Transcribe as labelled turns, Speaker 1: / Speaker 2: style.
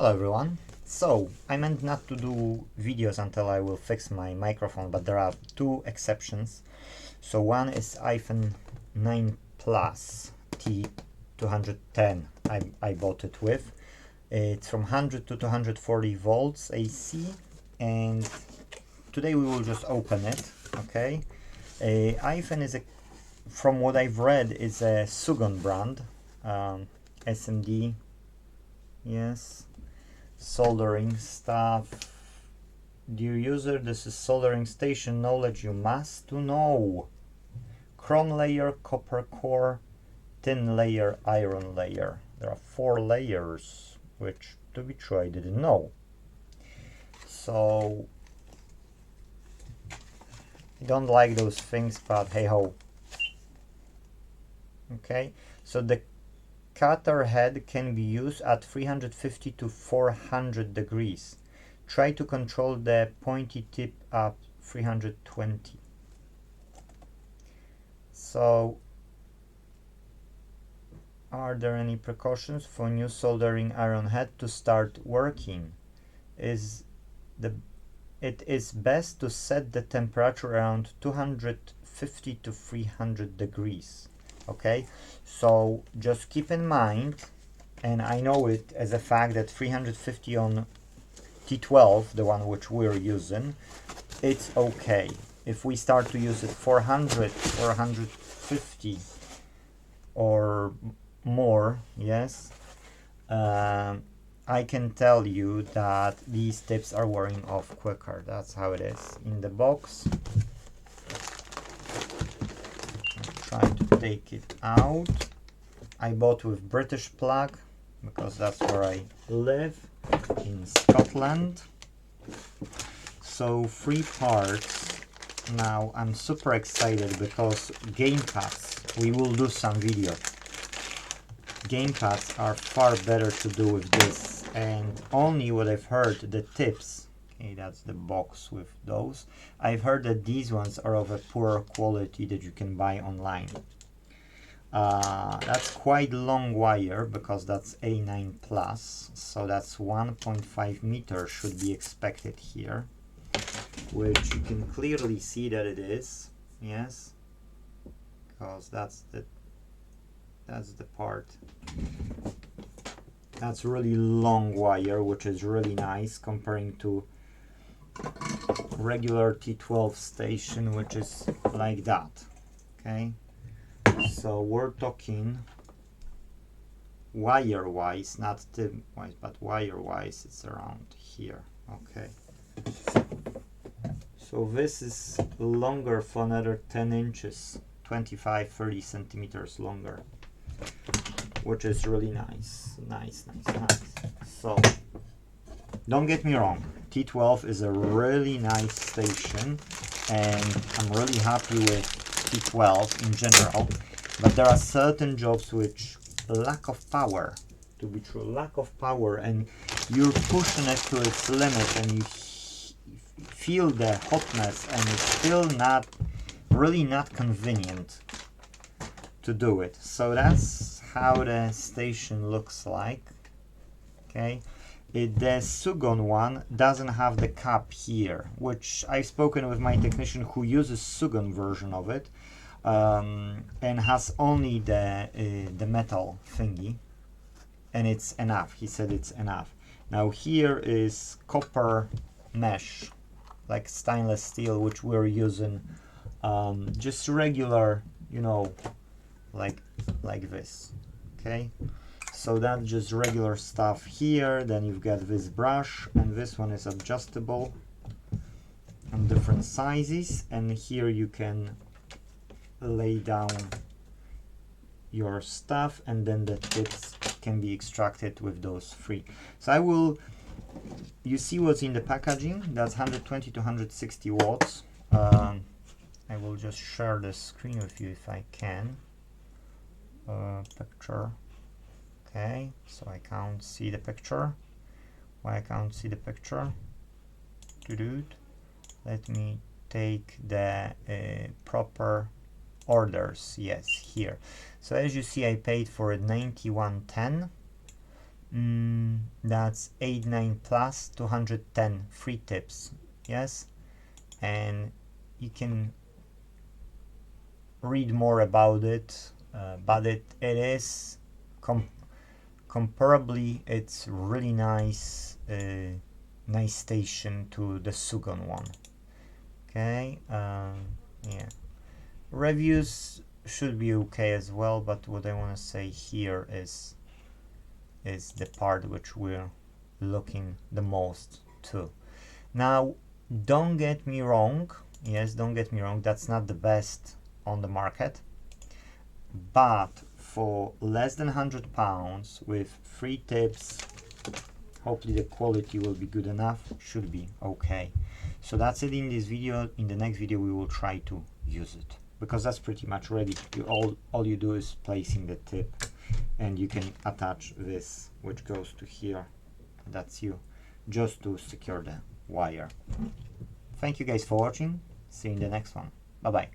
Speaker 1: Hello everyone. So, I meant not to do videos until I will fix my microphone, but there are two exceptions. So one is AIFEN A9 Plus T210 I bought it with. It's from 100 to 240 volts AC, and today we will just open it, okay? AIFEN is from what I've read, is a Sugon brand, SMD, yes. Soldering stuff. Dear user, this is soldering station knowledge you must to know. Chrome layer, copper core, tin layer, iron layer. There are 4 layers, which to be true I didn't know. So I don't like those things, but hey ho. Okay, so the cutter head can be used at 350 to 400 degrees. Try to control the pointy tip at 320. So, are there any precautions for new soldering iron head to start working? It is best to set the temperature around 250 to 300 degrees. Okay, so just keep in mind, and I know it as a fact, that 350 on T12, the one which we're using, it's okay. If we start to use it 400, 450 or more, yes, I can tell you that these tips are wearing off quicker. That's how it is. In the box, try to take it out. I bought with British plug because that's where I live, in Scotland. So 3 parts. Now I'm super excited because gamepads, we will do some video. Gamepads are far better to do with this, and only what I've heard, the tips. Okay, that's the box with those. I've heard that these ones are of a poor quality that you can buy online. That's quite long wire because that's A9 Plus, so that's 1.5 meters should be expected here, which you can clearly see that it is, yes, because that's the part. That's really long wire, which is really nice comparing to regular T12 station, which is like that. Okay, so we're talking wire wise, not tip wise, but wire wise, it's around here. Okay, so this is longer for another 10 inches, 25-30 centimeters longer, which is really nice. Nice. So don't get me wrong, T12 is a really nice station, and I'm really happy with T12 in general, but there are certain jobs which lack of power, to be true, lack of power, and you're pushing it to its limit, and you feel the hotness, and it's still really not convenient to do it. So that's how the station looks like. Okay, the Sugon one doesn't have the cap here, which I've spoken with my technician who uses Sugon version of it, and has only the metal thingy, and it's enough. He said it's enough. Now here is copper mesh, like stainless steel, which we're using, just regular, you know, like this. Okay, so that's just regular stuff here. Then you've got this brush, and this one is adjustable on different sizes, and here you can lay down your stuff, and then the tips can be extracted with those 3. So you see what's in the packaging. That's 120 to 160 watts. I will just share the screen with you if I can. Picture. Okay, so I can't see the picture. Why I can't see the picture? Let me take the proper orders. Yes, here. So as you see, I paid for it 91.10, That's A9 Plus, 210 free tips. Yes, and you can read more about it, but it is comparably, it's really nice, nice station to the Sugon one. Okay, yeah, reviews should be okay as well, but what I want to say here is the part which we're looking the most to. Now, don't get me wrong, yes, don't get me wrong, that's not the best on the market, but for less than £100 with free tips, hopefully the quality will be good enough, should be okay. So that's it in this video. In the next video we will try to use it, because that's pretty much ready. All you do is placing the tip, and you can attach this which goes to here. That's you, just to secure the wire. Thank you guys for watching. See you in the next one. Bye bye.